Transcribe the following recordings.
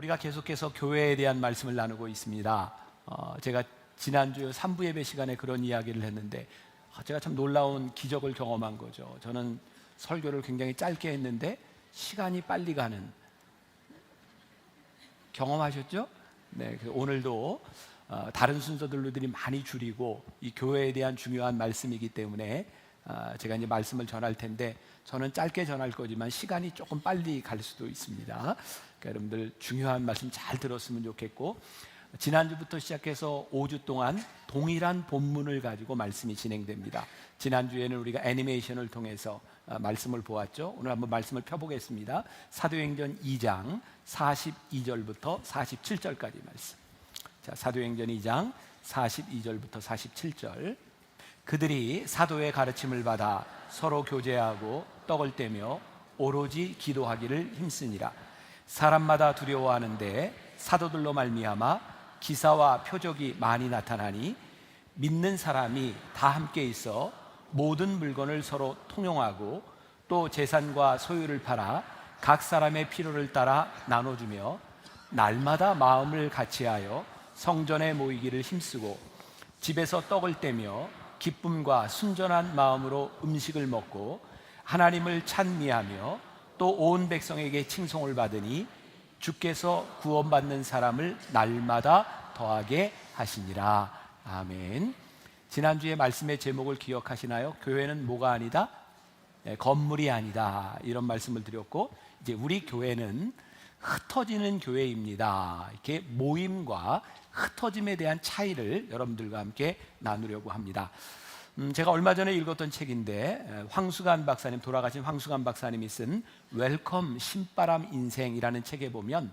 우리가 계속해서 교회에 대한 말씀을 나누고 있습니다. 제가 지난주 3부 예배 시간에 그런 이야기를 했는데 제가 참 놀라운 기적을 경험한 거죠. 저는 설교를 굉장히 짧게 했는데 시간이 빨리 가는, 경험하셨죠? 네, 오늘도 다른 순서들로들이 많이 줄이고 이 교회에 대한 중요한 말씀이기 때문에 제가 이제 말씀을 전할 텐데 저는 짧게 전할 거지만 시간이 조금 빨리 갈 수도 있습니다. 그러니까 여러분들 중요한 말씀 잘 들었으면 좋겠고, 지난주부터 시작해서 5주 동안 동일한 본문을 가지고 말씀이 진행됩니다. 지난주에는 우리가 애니메이션을 통해서 말씀을 보았죠. 오늘 한번 말씀을 펴보겠습니다. 사도행전 2장 42절부터 47절까지 말씀. 자, 사도행전 2장 42절부터 47절. 그들이 사도의 가르침을 받아 서로 교제하고 떡을 떼며 오로지 기도하기를 힘쓰니라. 사람마다 두려워하는데 사도들로 말미암아 기사와 표적이 많이 나타나니 믿는 사람이 다 함께 있어 모든 물건을 서로 통용하고 또 재산과 소유를 팔아 각 사람의 필요를 따라 나눠주며 날마다 마음을 같이하여 성전에 모이기를 힘쓰고 집에서 떡을 떼며 기쁨과 순전한 마음으로 음식을 먹고 하나님을 찬미하며 또 온 백성에게 칭송을 받으니 주께서 구원받는 사람을 날마다 더하게 하시니라. 아멘. 지난주에 말씀의 제목을 기억하시나요? 교회는 뭐가 아니다? 건물이 아니다. 이런 말씀을 드렸고, 이제 우리 교회는 흩어지는 교회입니다. 이렇게 모임과 흩어짐에 대한 차이를 여러분들과 함께 나누려고 합니다. 제가 얼마 전에 읽었던 책인데 황수관 박사님, 돌아가신 황수관 박사님이 쓴 웰컴 신바람 인생이라는 책에 보면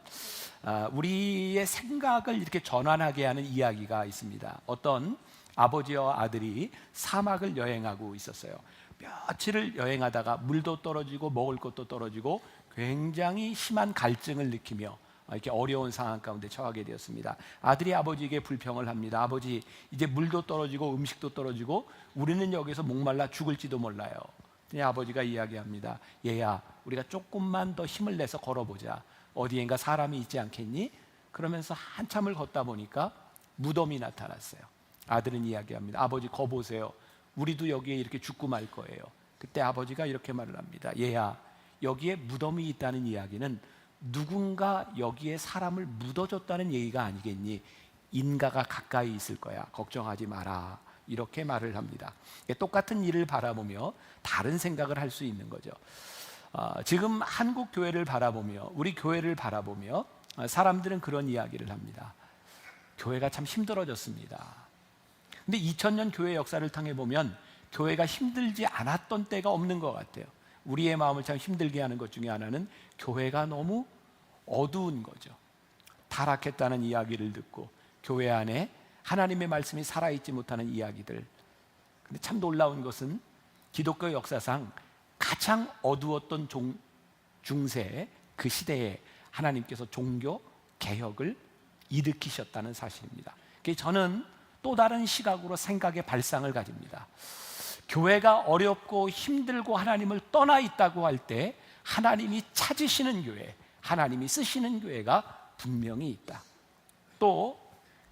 우리의 생각을 이렇게 전환하게 하는 이야기가 있습니다. 어떤 아버지와 아들이 사막을 여행하고 있었어요. 며칠을 여행하다가 물도 떨어지고 먹을 것도 떨어지고 굉장히 심한 갈증을 느끼며 이렇게 어려운 상황 가운데 처하게 되었습니다. 아들이 아버지에게 불평을 합니다. 아버지, 이제 물도 떨어지고 음식도 떨어지고 우리는 여기서 목말라 죽을지도 몰라요. 아버지가 이야기합니다. 얘야, 우리가 조금만 더 힘을 내서 걸어보자. 어디엔가 사람이 있지 않겠니? 그러면서 한참을 걷다 보니까 무덤이 나타났어요. 아들은 이야기합니다. 아버지, 거 보세요. 우리도 여기에 이렇게 죽고 말 거예요. 그때 아버지가 이렇게 말을 합니다. 얘야, 여기에 무덤이 있다는 이야기는 누군가 여기에 사람을 묻어줬다는 얘기가 아니겠니? 인가가 가까이 있을 거야. 걱정하지 마라. 이렇게 말을 합니다. 똑같은 일을 바라보며 다른 생각을 할 수 있는 거죠. 지금 한국 교회를 바라보며, 우리 교회를 바라보며 사람들은 그런 이야기를 합니다. 교회가 참 힘들어졌습니다. 근데 2000년 교회 역사를 통해 보면 교회가 힘들지 않았던 때가 없는 것 같아요. 우리의 마음을 참 힘들게 하는 것 중에 하나는 교회가 너무 어두운 거죠. 타락했다는 이야기를 듣고 교회 안에 하나님의 말씀이 살아있지 못하는 이야기들. 근데 참 놀라운 것은 기독교 역사상 가장 어두웠던 중세 그 시대에 하나님께서 종교 개혁을 일으키셨다는 사실입니다. 그래서 저는 또 다른 시각으로 생각의 발상을 가집니다. 교회가 어렵고 힘들고 하나님을 떠나 있다고 할 때 하나님이 찾으시는 교회, 하나님이 쓰시는 교회가 분명히 있다. 또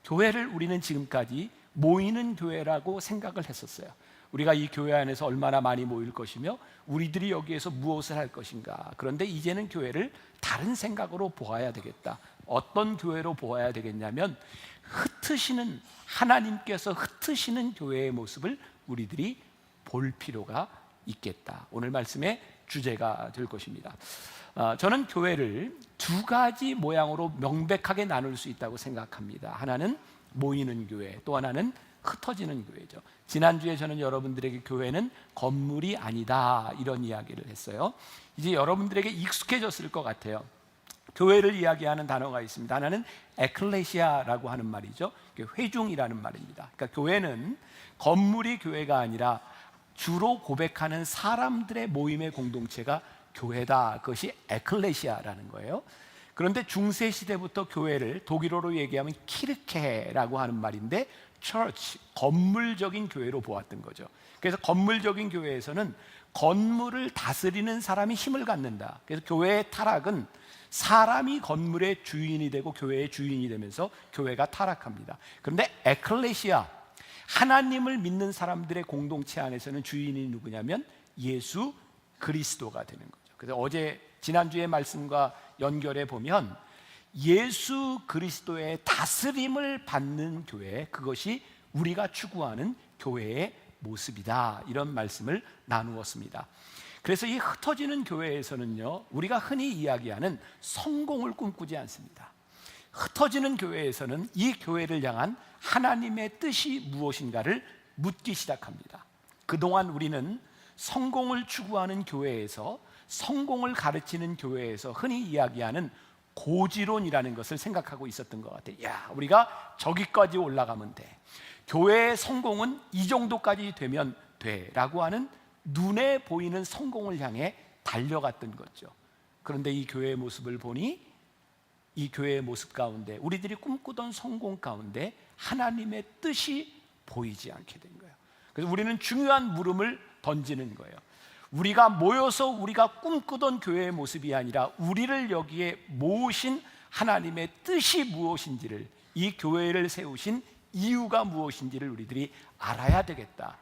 교회를 우리는 지금까지 모이는 교회라고 생각을 했었어요. 우리가 이 교회 안에서 얼마나 많이 모일 것이며 우리들이 여기에서 무엇을 할 것인가. 그런데 이제는 교회를 다른 생각으로 보아야 되겠다. 어떤 교회로 보아야 되겠냐면 흩으시는, 하나님께서 흩으시는 교회의 모습을 우리들이 볼 필요가 있겠다. 오늘 말씀의 주제가 될 것입니다. 저는 교회를 두 가지 모양으로 명백하게 나눌 수 있다고 생각합니다. 하나는 모이는 교회, 또 하나는 흩어지는 교회죠. 지난주에 저는 여러분들에게 교회는 건물이 아니다 이런 이야기를 했어요. 이제 여러분들에게 익숙해졌을 것 같아요. 교회를 이야기하는 단어가 있습니다. 하나는 에클레시아라고 하는 말이죠. 회중이라는 말입니다. 그러니까 교회는 건물이 교회가 아니라 주로 고백하는 사람들의 모임의 공동체가 교회다. 그것이 에클레시아라는 거예요. 그런데 중세 시대부터 교회를 독일어로 얘기하면 키르케라고 하는 말인데 church, 건물적인 교회로 보았던 거죠. 그래서 건물적인 교회에서는 건물을 다스리는 사람이 힘을 갖는다. 그래서 교회의 타락은 사람이 건물의 주인이 되고 교회의 주인이 되면서 교회가 타락합니다. 그런데 에클레시아, 하나님을 믿는 사람들의 공동체 안에서는 주인이 누구냐면 예수 그리스도가 되는 거죠. 그래서 지난주의 말씀과 연결해 보면 예수 그리스도의 다스림을 받는 교회, 그것이 우리가 추구하는 교회의 모습이다, 이런 말씀을 나누었습니다. 그래서 이 흩어지는 교회에서는요, 우리가 흔히 이야기하는 성공을 꿈꾸지 않습니다. 흩어지는 교회에서는 이 교회를 향한 하나님의 뜻이 무엇인가를 묻기 시작합니다. 그동안 우리는 성공을 추구하는 교회에서, 성공을 가르치는 교회에서 흔히 이야기하는 고지론이라는 것을 생각하고 있었던 것 같아요. 야, 우리가 저기까지 올라가면 돼, 교회의 성공은 이 정도까지 되면 돼 라고 하는 눈에 보이는 성공을 향해 달려갔던 거죠. 그런데 이 교회의 모습을 보니 이 교회의 모습 가운데, 우리들이 꿈꾸던 성공 가운데 하나님의 뜻이 보이지 않게 된 거예요. 그래서 우리는 중요한 물음을 던지는 거예요. 우리가 모여서 우리가 꿈꾸던 교회의 모습이 아니라 우리를 여기에 모으신 하나님의 뜻이 무엇인지를, 이 교회를 세우신 이유가 무엇인지를 우리들이 알아야 되겠다.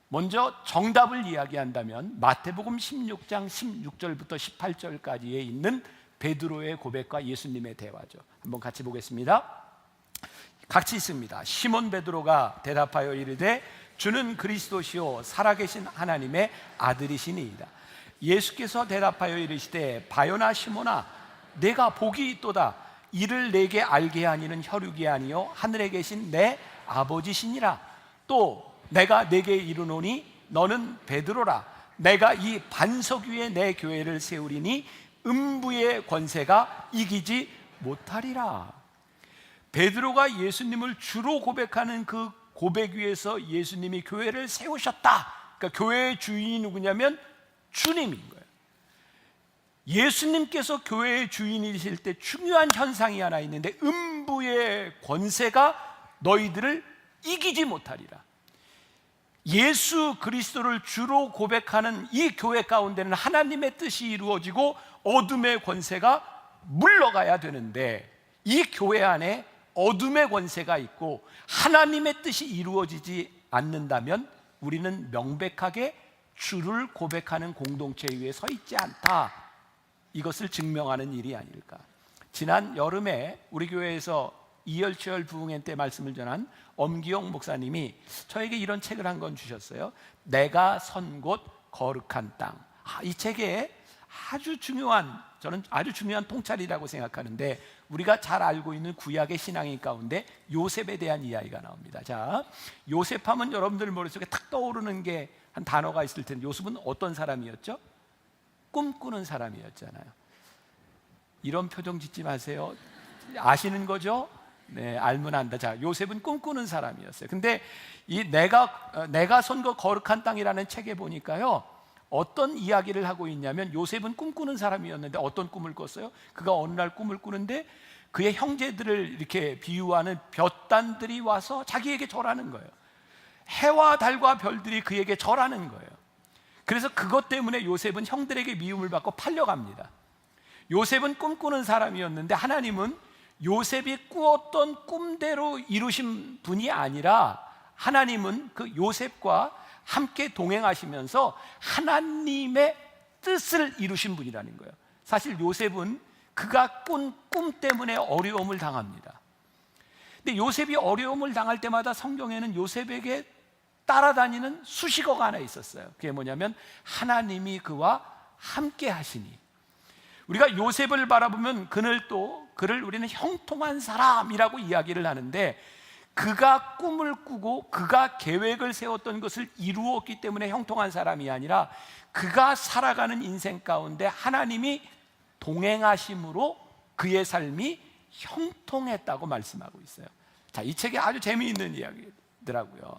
먼저 정답을 이야기한다면 마태복음 16장 16절부터 18절까지에 있는 베드로의 고백과 예수님의 대화죠. 한번 같이 보겠습니다. 같이 있습니다. 시몬 베드로가 대답하여 이르되 주는 그리스도시요 살아계신 하나님의 아들이시니이다. 예수께서 대답하여 이르시되 바요나 시몬아, 내가 복이 있도다. 이를 내게 알게 하니는 혈육이 아니요 하늘에 계신 내 아버지시니라. 또 내가 내게 이르노니 너는 베드로라. 내가 이 반석 위에 내 교회를 세우리니 음부의 권세가 이기지 못하리라. 베드로가 예수님을 주로 고백하는 그 고백 위에서 예수님이 교회를 세우셨다. 그러니까 교회의 주인이 누구냐면 주님인 거예요. 예수님께서 교회의 주인이실 때 중요한 현상이 하나 있는데, 음부의 권세가 너희들을 이기지 못하리라. 예수 그리스도를 주로 고백하는 이 교회 가운데는 하나님의 뜻이 이루어지고 어둠의 권세가 물러가야 되는데, 이 교회 안에 어둠의 권세가 있고 하나님의 뜻이 이루어지지 않는다면 우리는 명백하게 주를 고백하는 공동체 위에 서 있지 않다. 이것을 증명하는 일이 아닐까. 지난 여름에 우리 교회에서 이열치열 부흥회 때 말씀을 전한 엄기용 목사님이 저에게 이런 책을 한 권 주셨어요. 내가 선 곳 거룩한 땅. 이 책에 저는 아주 중요한 통찰이라고 생각하는데, 우리가 잘 알고 있는 구약의 신앙인 가운데 요셉에 대한 이야기가 나옵니다. 자, 요셉하면 여러분들 머릿속에 탁 떠오르는 게 한 단어가 있을 텐데, 요셉은 어떤 사람이었죠? 꿈꾸는 사람이었잖아요. 이런 표정 짓지 마세요. 아시는 거죠? 네, 알면 안다. 자, 요셉은 꿈꾸는 사람이었어요. 근데 이 내가 선 것 거룩한 땅이라는 책에 보니까요, 어떤 이야기를 하고 있냐면, 요셉은 꿈꾸는 사람이었는데 어떤 꿈을 꿨어요? 그가 어느 날 꿈을 꾸는데 그의 형제들을 이렇게 비유하는 볕단들이 와서 자기에게 절하는 거예요. 해와 달과 별들이 그에게 절하는 거예요. 그래서 그것 때문에 요셉은 형들에게 미움을 받고 팔려갑니다. 요셉은 꿈꾸는 사람이었는데 하나님은 요셉이 꾸었던 꿈대로 이루신 분이 아니라, 하나님은 그 요셉과 함께 동행하시면서 하나님의 뜻을 이루신 분이라는 거예요. 사실 요셉은 그가 꾼 꿈 때문에 어려움을 당합니다. 근데 요셉이 어려움을 당할 때마다 성경에는 요셉에게 따라다니는 수식어가 하나 있었어요. 그게 뭐냐면 하나님이 그와 함께 하시니. 우리가 요셉을 바라보면 그를 우리는 형통한 사람이라고 이야기를 하는데, 그가 꿈을 꾸고 그가 계획을 세웠던 것을 이루었기 때문에 형통한 사람이 아니라, 그가 살아가는 인생 가운데 하나님이 동행하심으로 그의 삶이 형통했다고 말씀하고 있어요. 자, 이 책이 아주 재미있는 이야기더라고요.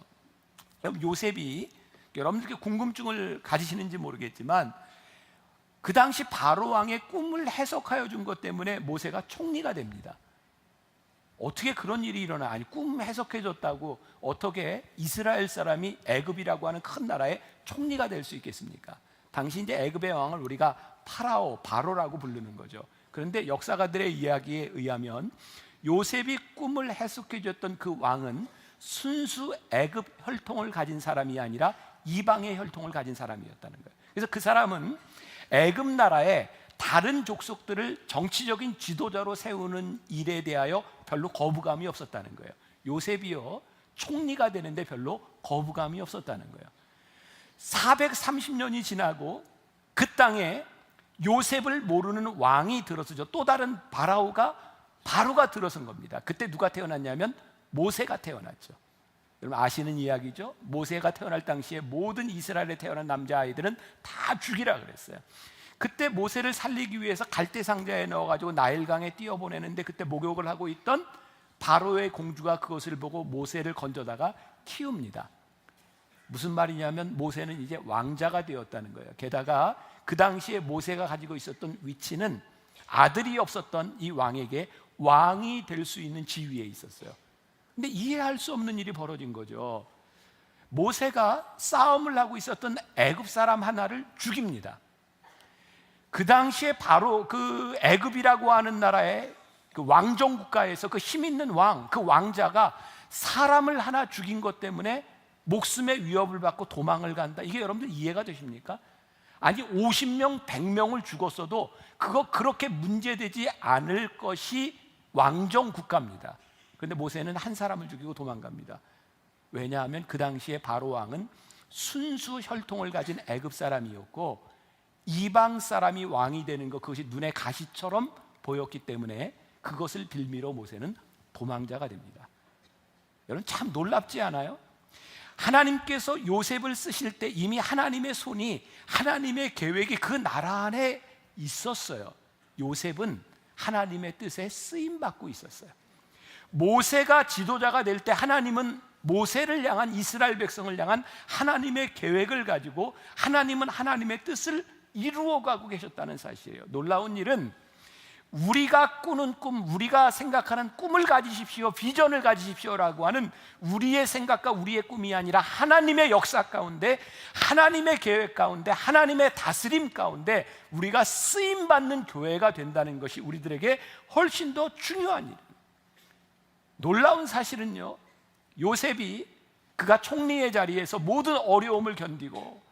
요셉이, 여러분들께 궁금증을 가지시는지 모르겠지만, 그 당시 바로 왕의 꿈을 해석하여 준 것 때문에 모세가 총리가 됩니다. 어떻게 그런 일이 일어나? 아니, 꿈 해석해 줬다고 어떻게 이스라엘 사람이 애굽이라고 하는 큰 나라의 총리가 될 수 있겠습니까? 당시 이제 애굽의 왕을 우리가 바로라고 부르는 거죠. 그런데 역사가들의 이야기에 의하면 요셉이 꿈을 해석해 줬던 그 왕은 순수 애굽 혈통을 가진 사람이 아니라 이방의 혈통을 가진 사람이었다는 거예요. 그래서 그 사람은 애굽 나라의 다른 족속들을 정치적인 지도자로 세우는 일에 대하여 별로 거부감이 없었다는 거예요. 요셉이요, 총리가 되는데 별로 거부감이 없었다는 거예요. 430년이 지나고 그 땅에 요셉을 모르는 왕이 들어서죠. 또 다른 바로가 들어선 겁니다. 그때 누가 태어났냐면 모세가 태어났죠. 여러분 아시는 이야기죠? 모세가 태어날 당시에 모든 이스라엘에 태어난 남자아이들은 다 죽이라 그랬어요. 그때 모세를 살리기 위해서 갈대 상자에 넣어가지고 나일강에 띄어보내는데 그때 목욕을 하고 있던 바로의 공주가 그것을 보고 모세를 건져다가 키웁니다. 무슨 말이냐면 모세는 이제 왕자가 되었다는 거예요. 게다가 그 당시에 모세가 가지고 있었던 위치는 아들이 없었던 이 왕에게 왕이 될 수 있는 지위에 있었어요. 근데 이해할 수 없는 일이 벌어진 거죠. 모세가 싸움을 하고 있었던 애굽 사람 하나를 죽입니다. 그 당시에 바로 그 애굽이라고 하는 나라의 그 왕정 국가에서 그 힘 있는 왕, 그 왕자가 사람을 하나 죽인 것 때문에 목숨의 위협을 받고 도망을 간다. 이게 여러분들 이해가 되십니까? 아니 50명, 100명을 죽었어도 그거 그렇게 문제되지 않을 것이 왕정 국가입니다. 그런데 모세는 한 사람을 죽이고 도망갑니다. 왜냐하면 그 당시에 바로 왕은 순수 혈통을 가진 애굽 사람이었고 이방 사람이 왕이 되는 것, 그것이 눈에 가시처럼 보였기 때문에 그것을 빌미로 모세는 도망자가 됩니다. 여러분 참 놀랍지 않아요? 하나님께서 요셉을 쓰실 때 이미 하나님의 손이, 하나님의 계획이 그 나라 안에 있었어요. 요셉은 하나님의 뜻에 쓰임받고 있었어요. 모세가 지도자가 될 때 하나님은 모세를 향한, 이스라엘 백성을 향한 하나님의 계획을 가지고 하나님은 하나님의 뜻을 이루어가고 계셨다는 사실이에요. 놀라운 일은 우리가 꾸는 꿈, 우리가 생각하는 꿈을 가지십시오, 비전을 가지십시오라고 하는 우리의 생각과 우리의 꿈이 아니라 하나님의 역사 가운데, 하나님의 계획 가운데, 하나님의 다스림 가운데 우리가 쓰임받는 교회가 된다는 것이 우리들에게 훨씬 더 중요한 일입니다. 놀라운 사실은요, 요셉이 그가 총리의 자리에서 모든 어려움을 견디고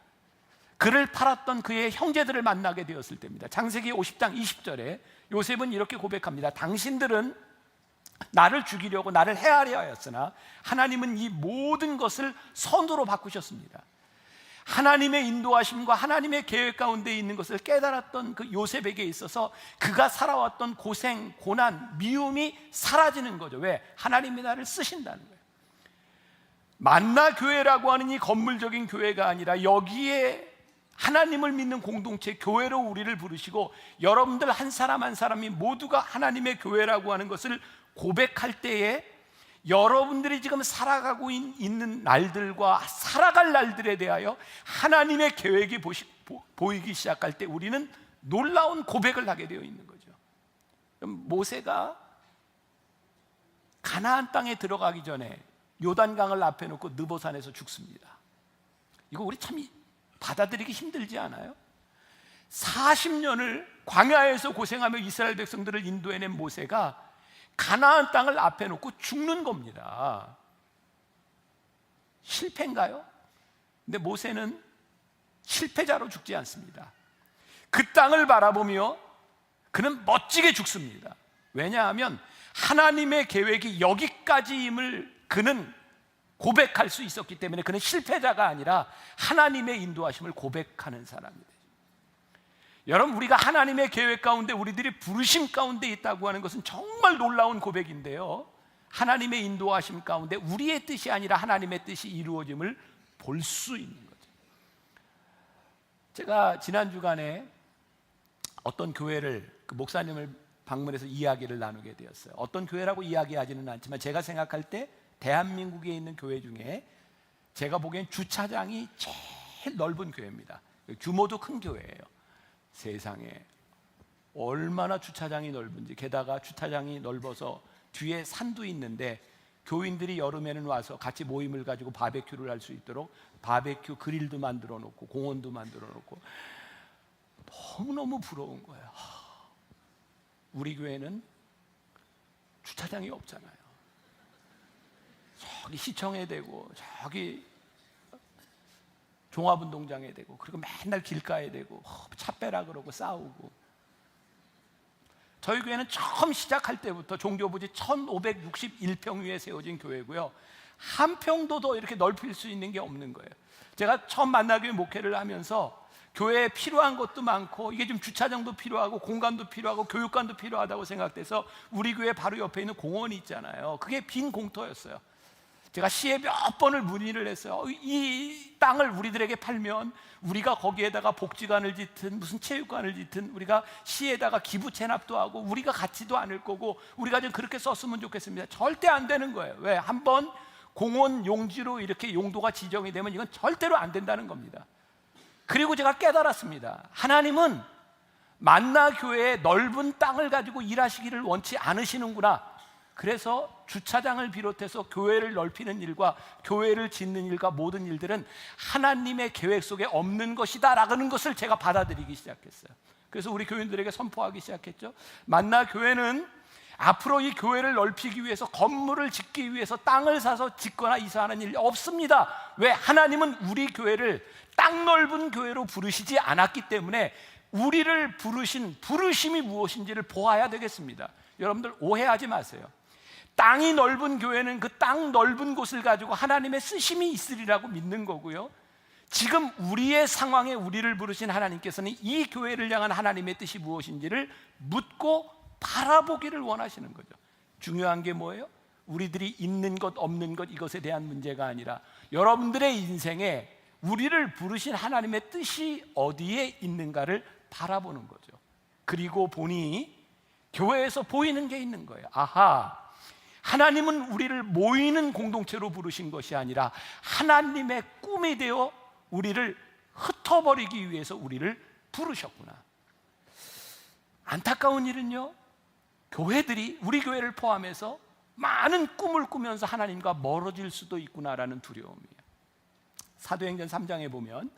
그를 팔았던 그의 형제들을 만나게 되었을 때입니다. 창세기 50장 20절에 요셉은 이렇게 고백합니다. 당신들은 나를 죽이려고 나를 해하려 하였으나 하나님은 이 모든 것을 선으로 바꾸셨습니다. 하나님의 인도하심과 하나님의 계획 가운데 있는 것을 깨달았던 그 요셉에게 있어서 그가 살아왔던 고생, 고난, 미움이 사라지는 거죠. 왜? 하나님이 나를 쓰신다는 거예요. 만나 교회라고 하는 이 건물적인 교회가 아니라 여기에 하나님을 믿는 공동체, 교회로 우리를 부르시고 여러분들 한 사람 한 사람이 모두가 하나님의 교회라고 하는 것을 고백할 때에 여러분들이 지금 살아가고 있는 날들과 살아갈 날들에 대하여 하나님의 계획이 보이기 시작할 때 우리는 놀라운 고백을 하게 되어 있는 거죠. 모세가 가나안 땅에 들어가기 전에 요단강을 앞에 놓고 느보산에서 죽습니다. 이거 우리 참 받아들이기 힘들지 않아요? 40년을 광야에서 고생하며 이스라엘 백성들을 인도해낸 모세가 가나안 땅을 앞에 놓고 죽는 겁니다. 실패인가요? 근데 모세는 실패자로 죽지 않습니다. 그 땅을 바라보며 그는 멋지게 죽습니다. 왜냐하면 하나님의 계획이 여기까지임을 그는 고백할 수 있었기 때문에 그는 실패자가 아니라 하나님의 인도하심을 고백하는 사람입니다. 여러분, 우리가 하나님의 계획 가운데, 우리들이 부르심 가운데 있다고 하는 것은 정말 놀라운 고백인데요, 하나님의 인도하심 가운데 우리의 뜻이 아니라 하나님의 뜻이 이루어짐을 볼 수 있는 거죠. 제가 지난 주간에 어떤 교회를, 그 목사님을 방문해서 이야기를 나누게 되었어요. 어떤 교회라고 이야기하지는 않지만 제가 생각할 때 대한민국에 있는 교회 중에 제가 보기엔 주차장이 제일 넓은 교회입니다. 규모도 큰 교회예요. 세상에 얼마나 주차장이 넓은지, 게다가 주차장이 넓어서 뒤에 산도 있는데 교인들이 여름에는 와서 같이 모임을 가지고 바베큐를 할 수 있도록 바베큐 그릴도 만들어 놓고 공원도 만들어 놓고 너무너무 부러운 거예요. 우리 교회는 주차장이 없잖아요. 저기 시청에 대고 저기 종합운동장에 대고 그리고 맨날 길가에 대고 차 빼라 그러고 싸우고. 저희 교회는 처음 시작할 때부터 종교부지 1561평 위에 세워진 교회고요, 한 평도 더 이렇게 넓힐 수 있는 게 없는 거예요. 제가 처음 만나교회 목회를 하면서 교회에 필요한 것도 많고 이게 좀 주차장도 필요하고 공간도 필요하고 교육관도 필요하다고 생각돼서 우리 교회 바로 옆에 있는 공원이 있잖아요. 그게 빈 공터였어요. 제가 시에 몇 번을 문의를 했어요. 이 땅을 우리들에게 팔면 우리가 거기에다가 복지관을 짓든 무슨 체육관을 짓든 우리가 시에다가 기부 체납도 하고 우리가 갖지도 않을 거고 우리가 좀 그렇게 썼으면 좋겠습니다. 절대 안 되는 거예요. 왜? 한번 공원 용지로 이렇게 용도가 지정이 되면 이건 절대로 안 된다는 겁니다. 그리고 제가 깨달았습니다. 하나님은 만나교회의 넓은 땅을 가지고 일하시기를 원치 않으시는구나. 그래서 주차장을 비롯해서 교회를 넓히는 일과 교회를 짓는 일과 모든 일들은 하나님의 계획 속에 없는 것이다 라는 것을 제가 받아들이기 시작했어요. 그래서 우리 교인들에게 선포하기 시작했죠. 만나교회는 앞으로 이 교회를 넓히기 위해서 건물을 짓기 위해서 땅을 사서 짓거나 이사하는 일이 없습니다. 왜? 하나님은 우리 교회를 땅 넓은 교회로 부르시지 않았기 때문에 우리를 부르신 부르심이 무엇인지를 보아야 되겠습니다. 여러분들 오해하지 마세요. 땅이 넓은 교회는 그 땅 넓은 곳을 가지고 하나님의 쓰심이 있으리라고 믿는 거고요, 지금 우리의 상황에 우리를 부르신 하나님께서는 이 교회를 향한 하나님의 뜻이 무엇인지를 묻고 바라보기를 원하시는 거죠. 중요한 게 뭐예요? 우리들이 있는 것 없는 것 이것에 대한 문제가 아니라 여러분들의 인생에 우리를 부르신 하나님의 뜻이 어디에 있는가를 바라보는 거죠. 그리고 보니 교회에서 보이는 게 있는 거예요. 아하, 하나님은 우리를 모이는 공동체로 부르신 것이 아니라 하나님의 꿈이 되어 우리를 흩어버리기 위해서 우리를 부르셨구나. 안타까운 일은요, 교회들이 우리 교회를 포함해서 많은 꿈을 꾸면서 하나님과 멀어질 수도 있구나라는 두려움이에요. 사도행전 3장에 보면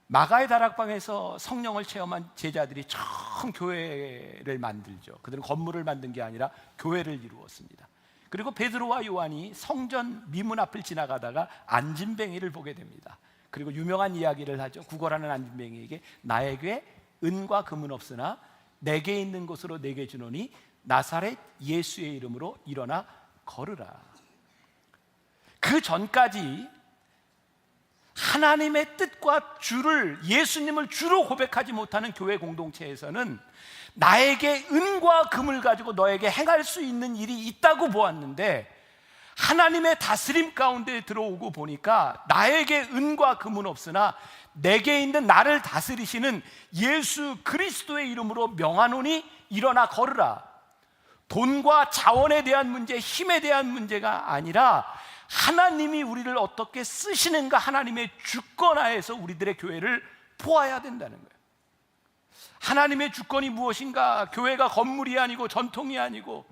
마가의 다락방에서 성령을 체험한 제자들이 처음 교회를 만들죠. 그들은 건물을 만든 게 아니라 교회를 이루었습니다. 그리고 베드로와 요한이 성전 미문 앞을 지나가다가 안진뱅이를 보게 됩니다. 그리고 유명한 이야기를 하죠. 구걸하는 안진뱅이에게 나에게 은과 금은 없으나 내게 있는 곳으로 내게 주노니 나사렛 예수의 이름으로 일어나 걸으라. 그 전까지 하나님의 뜻과 주를, 예수님을 주로 고백하지 못하는 교회 공동체에서는 나에게 은과 금을 가지고 너에게 행할 수 있는 일이 있다고 보았는데, 하나님의 다스림 가운데 들어오고 보니까 나에게 은과 금은 없으나 내게 있는 나를 다스리시는 예수 그리스도의 이름으로 명하노니 일어나 걸으라. 돈과 자원에 대한 문제, 힘에 대한 문제가 아니라 하나님이 우리를 어떻게 쓰시는가, 하나님의 주권하에서 우리들의 교회를 보아야 된다는 거예요. 하나님의 주권이 무엇인가? 교회가 건물이 아니고 전통이 아니고,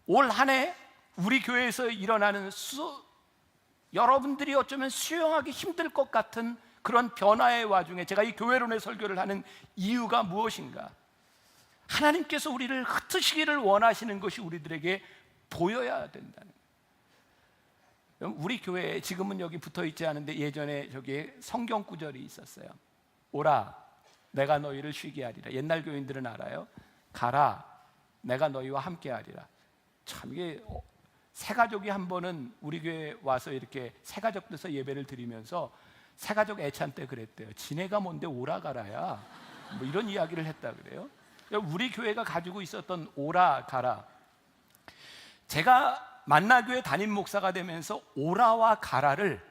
올 한 해 우리 교회에서 일어나는 여러분들이 어쩌면 수용하기 힘들 것 같은 그런 변화의 와중에 제가 이 교회론의 설교를 하는 이유가 무엇인가? 하나님께서 우리를 흩으시기를 원하시는 것이 우리들에게 보여야 된다는 거예요. 우리 교회에 지금은 여기 붙어 있지 않은데 예전에 저기에 성경 구절이 있었어요. 오라, 내가 너희를 쉬게 하리라. 옛날 교인들은 알아요. 가라, 내가 너희와 함께 하리라. 참, 이게 새가족이 한 번은 우리 교회에 와서 이렇게 새가족들에서 예배를 드리면서 새가족 애찬 때 그랬대요. 지네가 뭔데 오라 가라야, 뭐 이런 이야기를 했다 그래요. 우리 교회가 가지고 있었던 오라 가라, 제가 만나교회 담임 목사가 되면서 오라와 가라를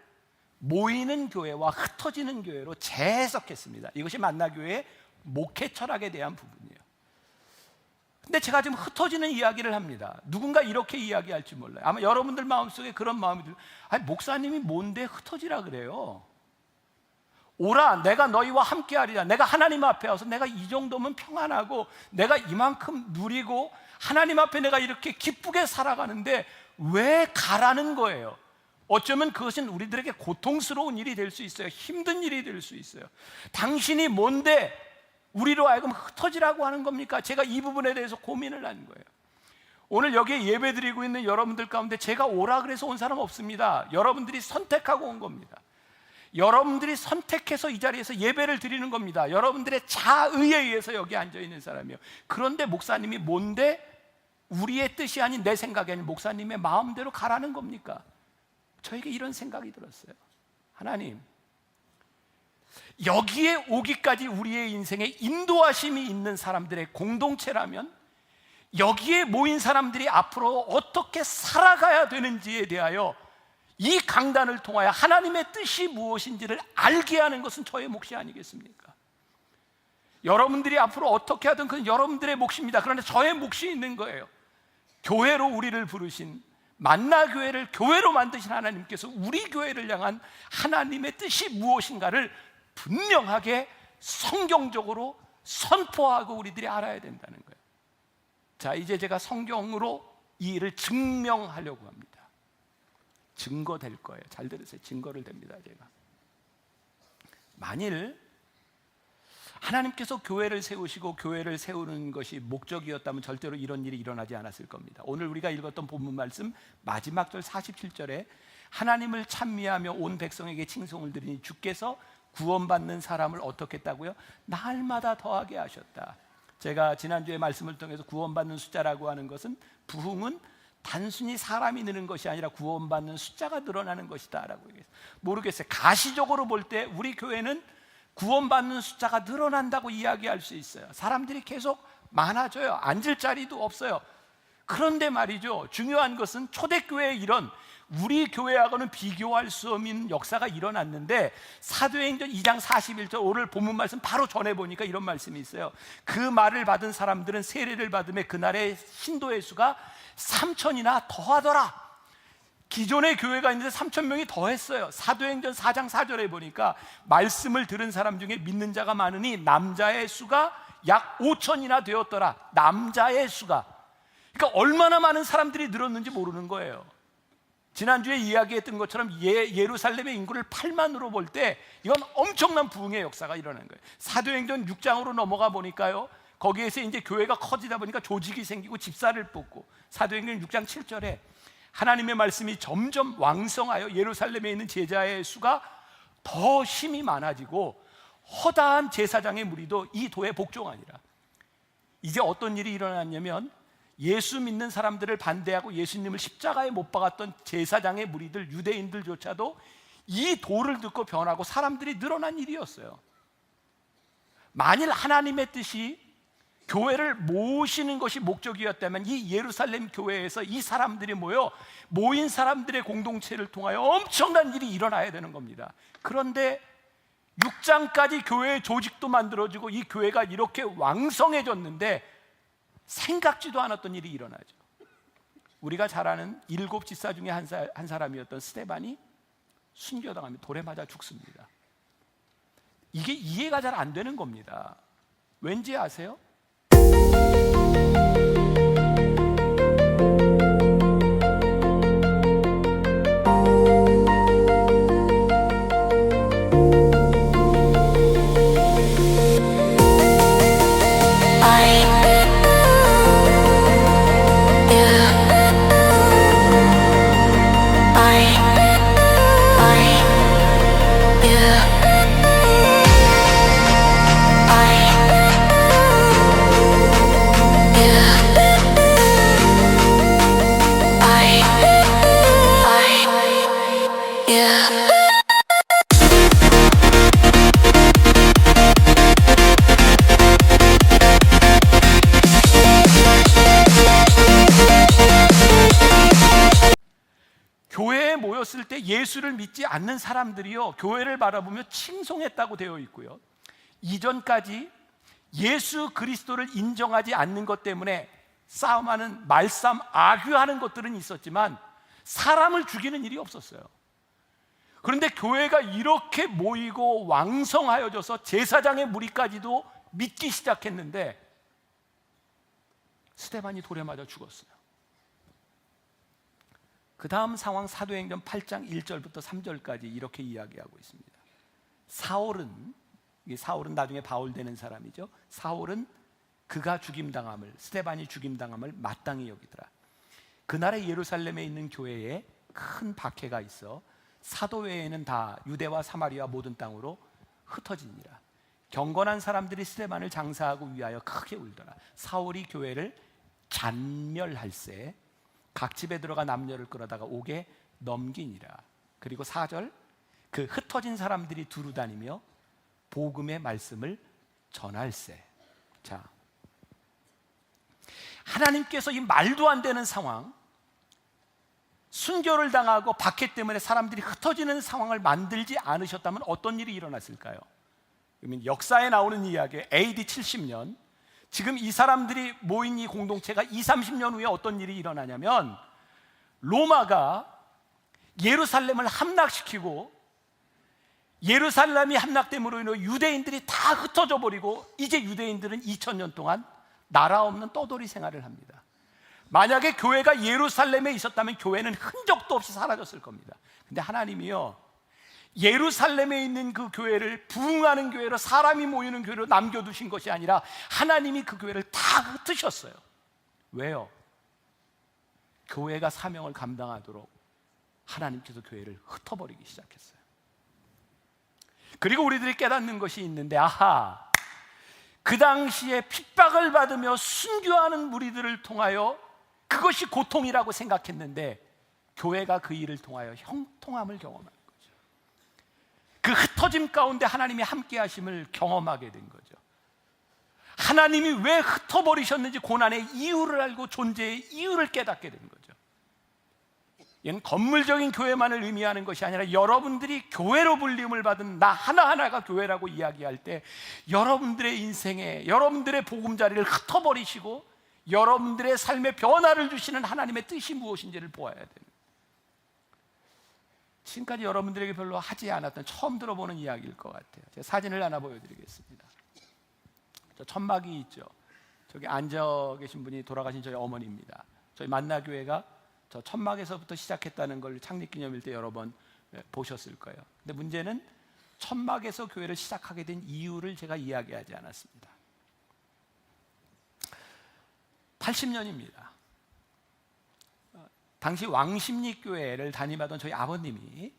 모이는 교회와 흩어지는 교회로 재해석했습니다. 이것이 만나교회의 목회 철학에 대한 부분이에요. 근데 제가 지금 흩어지는 이야기를 합니다. 누군가 이렇게 이야기할지 몰라요. 아마 여러분들 마음속에 그런 마음이 들어요. 아니, 목사님이 뭔데 흩어지라 그래요? 오라, 내가 너희와 함께하리라. 내가 하나님 앞에 와서 내가 이 정도면 평안하고 내가 이만큼 누리고 하나님 앞에 내가 이렇게 기쁘게 살아가는데 왜 가라는 거예요? 어쩌면 그것은 우리들에게 고통스러운 일이 될 수 있어요. 힘든 일이 될 수 있어요. 당신이 뭔데 우리로 하여금 흩어지라고 하는 겁니까? 제가 이 부분에 대해서 고민을 하는 거예요. 오늘 여기에 예배 드리고 있는 여러분들 가운데 제가 오라 그래서 온 사람 없습니다. 여러분들이 선택하고 온 겁니다. 여러분들이 선택해서 이 자리에서 예배를 드리는 겁니다. 여러분들의 자의에 의해서 여기 앉아 있는 사람이에요. 그런데 목사님이 뭔데 우리의 뜻이 아닌 내 생각이 아닌 목사님의 마음대로 가라는 겁니까? 저에게 이런 생각이 들었어요. 하나님, 여기에 오기까지 우리의 인생에 인도하심이 있는 사람들의 공동체라면 여기에 모인 사람들이 앞으로 어떻게 살아가야 되는지에 대하여 이 강단을 통하여 하나님의 뜻이 무엇인지를 알게 하는 것은 저의 몫이 아니겠습니까? 여러분들이 앞으로 어떻게 하든 그건 여러분들의 몫입니다. 그런데 저의 몫이 있는 거예요. 교회로 우리를 부르신, 만나교회를 교회로 만드신 하나님께서 우리 교회를 향한 하나님의 뜻이 무엇인가를 분명하게 성경적으로 선포하고 우리들이 알아야 된다는 거예요. 자, 이제 제가 성경으로 이 일을 증명하려고 합니다. 증거될 거예요. 잘 들으세요. 증거를 댑니다. 제가 만일 하나님께서 교회를 세우시고 교회를 세우는 것이 목적이었다면 절대로 이런 일이 일어나지 않았을 겁니다. 오늘 우리가 읽었던 본문 말씀 마지막 절 47절에 하나님을 찬미하며 온 백성에게 칭송을 드리니 주께서 구원받는 사람을 어떻게 했다고요? 날마다 더하게 하셨다. 제가 지난주에 말씀을 통해서 구원받는 숫자라고 하는 것은, 부흥은 단순히 사람이 느는 것이 아니라 구원받는 숫자가 늘어나는 것이다 라고 얘기했어요. 모르겠어요. 가시적으로 볼 때 우리 교회는 구원받는 숫자가 늘어난다고 이야기할 수 있어요. 사람들이 계속 많아져요. 앉을 자리도 없어요. 그런데 말이죠, 중요한 것은 초대교회의 이런 우리 교회하고는 비교할 수 없는 역사가 일어났는데, 사도행전 2장 41절 오늘 본문 말씀 바로 전해 보니까 이런 말씀이 있어요. 그 말을 받은 사람들은 세례를 받음에 그날의 신도의 수가 3,000이나 더하더라. 기존의 교회가 있는데 3,000명이 더했어요. 사도행전 4장 4절에 보니까 말씀을 들은 사람 중에 믿는 자가 많으니 남자의 수가 약 5,000이나 되었더라. 남자의 수가. 그러니까 얼마나 많은 사람들이 늘었는지 모르는 거예요. 지난주에 이야기했던 것처럼 예루살렘의 인구를 8만으로 볼 때 이건 엄청난 부흥의 역사가 일어난 거예요. 사도행전 6장으로 넘어가 보니까요, 거기에서 이제 교회가 커지다 보니까 조직이 생기고 집사를 뽑고, 사도행전 6장 7절에 하나님의 말씀이 점점 왕성하여 예루살렘에 있는 제자의 수가 더 힘이 많아지고 허다한 제사장의 무리도 이 도에 복종하니라. 이제 어떤 일이 일어났냐면, 예수 믿는 사람들을 반대하고 예수님을 십자가에 못 박았던 제사장의 무리들, 유대인들조차도 이 도를 듣고 변하고 사람들이 늘어난 일이었어요. 만일 하나님의 뜻이 교회를 모으시는 것이 목적이었다면 이 예루살렘 교회에서 이 사람들이 모인 사람들의 공동체를 통하여 엄청난 일이 일어나야 되는 겁니다. 그런데 6장까지 교회의 조직도 만들어지고 이 교회가 이렇게 왕성해졌는데 생각지도 않았던 일이 일어나죠. 우리가 잘 아는 7 집사 중에 한 사람이었던 스데반이 순교당하며 돌에 맞아 죽습니다. 이게 이해가 잘 안 되는 겁니다. 왠지 아세요? 교회에 모였을 때 예수를 믿지 않는 사람들이요, 교회를 바라보며 칭송했다고 되어 있고요, 이전까지 예수 그리스도를 인정하지 않는 것 때문에 싸움하는, 말싸움, 악유하는 것들은 있었지만 사람을 죽이는 일이 없었어요. 그런데 교회가 이렇게 모이고 왕성하여져서 제사장의 무리까지도 믿기 시작했는데 스데반이 돌에 맞아 죽었어요. 그 다음 상황 사도행전 8장 1절부터 3절까지 이렇게 이야기하고 있습니다. 사울은 나중에 바울 되는 사람이죠. 사울은 그가 죽임당함을, 스데반이 죽임당함을 마땅히 여기더라. 그날의 예루살렘에 있는 교회에 큰 박해가 있어 사도 외에는 다 유대와 사마리아 모든 땅으로 흩어지니라. 경건한 사람들이 스데반을 장사하고 위하여 크게 울더라. 사울이 교회를 잔멸할세 각 집에 들어가 남녀를 끌어다가 옥에 넘기니라. 그리고 4절, 그 흩어진 사람들이 두루 다니며 복음의 말씀을 전할세. 자, 하나님께서 이 말도 안 되는 상황, 순교를 당하고 박해 때문에 사람들이 흩어지는 상황을 만들지 않으셨다면 어떤 일이 일어났을까요? 그러면 역사에 나오는 이야기, AD 70년, 지금 이 사람들이 모인 이 공동체가 20-30년 후에 어떤 일이 일어나냐면 로마가 예루살렘을 함락시키고 예루살렘이 함락됨으로 인해 유대인들이 다 흩어져 버리고 이제 유대인들은 2000년 동안 나라 없는 떠돌이 생활을 합니다. 만약에 교회가 예루살렘에 있었다면 교회는 흔적도 없이 사라졌을 겁니다. 근데 하나님이요, 예루살렘에 있는 그 교회를 부흥하는 교회로, 사람이 모이는 교회로 남겨두신 것이 아니라 하나님이 그 교회를 다 흩으셨어요. 왜요? 교회가 사명을 감당하도록 하나님께서 교회를 흩어버리기 시작했어요. 그리고 우리들이 깨닫는 것이 있는데, 아하, 그 당시에 핍박을 받으며 순교하는 무리들을 통하여 그것이 고통이라고 생각했는데 교회가 그 일을 통하여 형통함을 경험하는 거죠. 그 흩어짐 가운데 하나님이 함께 하심을 경험하게 된 거죠. 하나님이 왜 흩어버리셨는지 고난의 이유를 알고 존재의 이유를 깨닫게 된 거죠. 이는 건물적인 교회만을 의미하는 것이 아니라 여러분들이 교회로 불림을 받은 나 하나하나가 교회라고 이야기할 때 여러분들의 인생에 여러분들의 보금자리를 흩어버리시고 여러분들의 삶에 변화를 주시는 하나님의 뜻이 무엇인지를 보아야 돼요. 지금까지 여러분들에게 별로 하지 않았던, 처음 들어보는 이야기일 것 같아요. 제가 사진을 하나 보여드리겠습니다. 저 천막이 있죠. 저기 앉아 계신 분이 돌아가신 저희 어머니입니다. 저희 만나교회가 저 천막에서부터 시작했다는 걸 창립기념일 때 여러 번 보셨을 거예요. 근데 문제는 천막에서 교회를 시작하게 된 이유를 제가 이야기하지 않았습니다. 80년입니다. 당시 왕십리교회를 담임하던 저희 아버님이,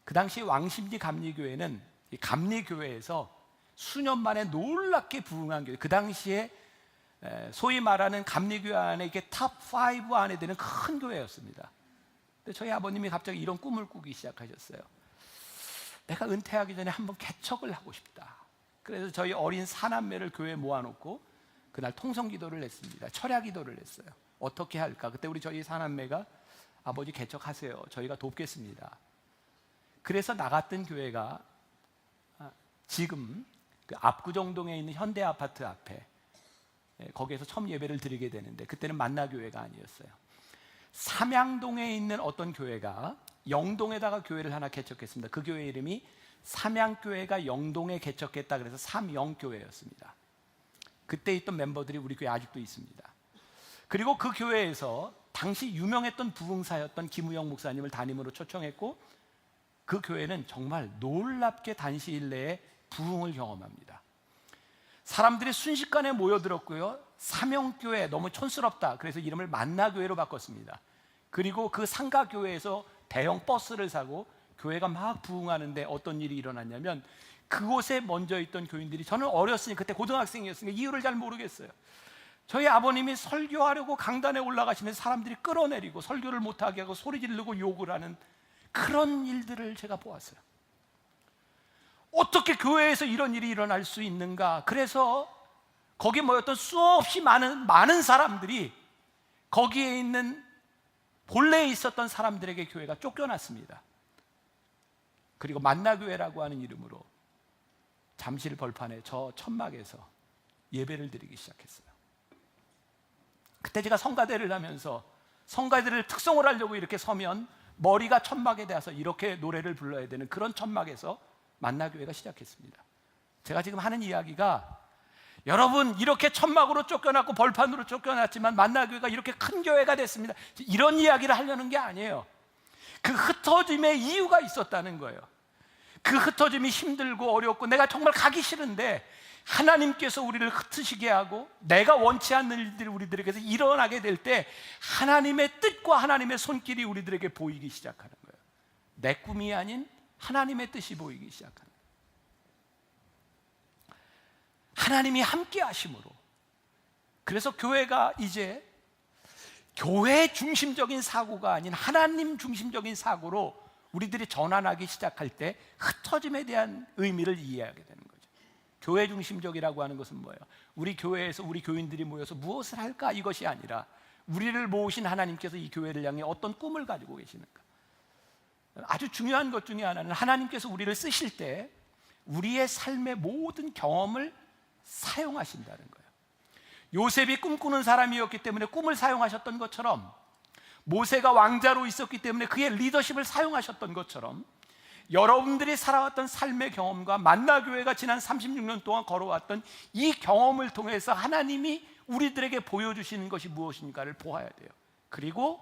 그 당시 왕십리 감리교회는 이 감리교회에서 수년 만에 놀랍게 부흥한 교회, 그 당시에 소위 말하는 감리교회 안에 이게 탑5 안에 드는 큰 교회였습니다. 근데 저희 아버님이 갑자기 이런 꿈을 꾸기 시작하셨어요. 내가 은퇴하기 전에 한번 개척을 하고 싶다. 그래서 저희 어린 사남매를 교회에 모아놓고 그날 통성기도를 했습니다. 철야기도를 했어요. 어떻게 할까? 그때 우리 저희 사남매가 아버지 개척하세요, 저희가 돕겠습니다. 그래서 나갔던 교회가 지금 그 압구정동에 있는 현대아파트 앞에, 거기에서 처음 예배를 드리게 되는데 그때는 만나교회가 아니었어요. 삼양동에 있는 어떤 교회가 영동에다가 교회를 하나 개척했습니다. 그 교회 이름이 삼양교회가 영동에 개척했다 그래서 삼영교회였습니다. 그때 있던 멤버들이 우리 교회에 아직도 있습니다. 그리고 그 교회에서 당시 유명했던 부흥사였던 김우영 목사님을 담임으로 초청했고 그 교회는 정말 놀랍게 단시일 내에 부흥을 경험합니다. 사람들이 순식간에 모여들었고요, 삼영교회 너무 촌스럽다 그래서 이름을 만나교회로 바꿨습니다. 그리고 그 상가교회에서 대형 버스를 사고 교회가 막 부흥하는데 어떤 일이 일어났냐면 그곳에 먼저 있던 교인들이, 저는 어렸으니 그때 고등학생이었으니까 이유를 잘 모르겠어요. 저희 아버님이 설교하려고 강단에 올라가시면 사람들이 끌어내리고 설교를 못하게 하고 소리 지르고 욕을 하는 그런 일들을 제가 보았어요. 어떻게 교회에서 이런 일이 일어날 수 있는가? 그래서 거기에 모였던 수없이 많은 사람들이 거기에 있는 본래에 있었던 사람들에게 교회가 쫓겨났습니다. 그리고 만나교회라고 하는 이름으로 잠실 벌판에 저 천막에서 예배를 드리기 시작했어요. 그때 제가 성가대를 하면서 성가대를 특성을 하려고 이렇게 서면 머리가 천막에 대해서 이렇게 노래를 불러야 되는 그런 천막에서 만나교회가 시작했습니다. 제가 지금 하는 이야기가 여러분 이렇게 천막으로 쫓겨났고 벌판으로 쫓겨났지만 만나교회가 이렇게 큰 교회가 됐습니다, 이런 이야기를 하려는 게 아니에요. 그 흩어짐의 이유가 있었다는 거예요. 그 흩어짐이 힘들고 어렵고 내가 정말 가기 싫은데 하나님께서 우리를 흩으시게 하고 내가 원치 않는 일들이 우리들에게서 일어나게 될 때 하나님의 뜻과 하나님의 손길이 우리들에게 보이기 시작하는 거예요. 내 꿈이 아닌 하나님의 뜻이 보이기 시작하는 거예요. 하나님이 함께 하심으로. 그래서 교회가 이제 교회 중심적인 사고가 아닌 하나님 중심적인 사고로 우리들이 전환하기 시작할 때 흩어짐에 대한 의미를 이해하게 되는 거죠. 교회 중심적이라고 하는 것은 뭐예요? 우리 교회에서 우리 교인들이 모여서 무엇을 할까? 이것이 아니라 우리를 모으신 하나님께서 이 교회를 향해 어떤 꿈을 가지고 계시는가? 아주 중요한 것 중에 하나는 하나님께서 우리를 쓰실 때 우리의 삶의 모든 경험을 사용하신다는 거예요. 요셉이 꿈꾸는 사람이었기 때문에 꿈을 사용하셨던 것처럼, 모세가 왕자로 있었기 때문에 그의 리더십을 사용하셨던 것처럼, 여러분들이 살아왔던 삶의 경험과 만나교회가 지난 36년 동안 걸어왔던 이 경험을 통해서 하나님이 우리들에게 보여주시는 것이 무엇인가를 보아야 돼요. 그리고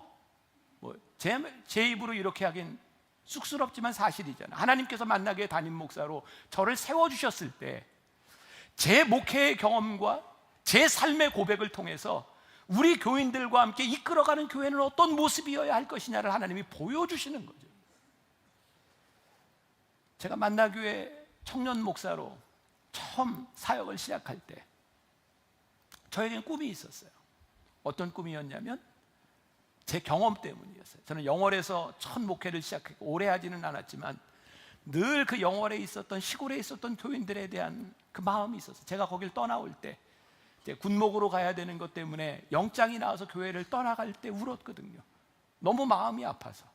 제 입으로 이렇게 하긴 쑥스럽지만 사실이잖아요. 하나님께서 만나교회 담임 목사로 저를 세워주셨을 때 제 목회의 경험과 제 삶의 고백을 통해서 우리 교인들과 함께 이끌어가는 교회는 어떤 모습이어야 할 것이냐를 하나님이 보여주시는 거죠. 제가 만나교회 청년 목사로 처음 사역을 시작할 때 저에겐 꿈이 있었어요. 어떤 꿈이었냐면 제 경험 때문이었어요. 저는 영월에서 첫 목회를 시작했고 오래 하지는 않았지만 늘 그 영월에 있었던, 시골에 있었던 교인들에 대한 그 마음이 있었어요. 제가 거길 떠나올 때 이제 군목으로 가야 되는 것 때문에 영장이 나와서 교회를 떠나갈 때 울었거든요. 너무 마음이 아파서.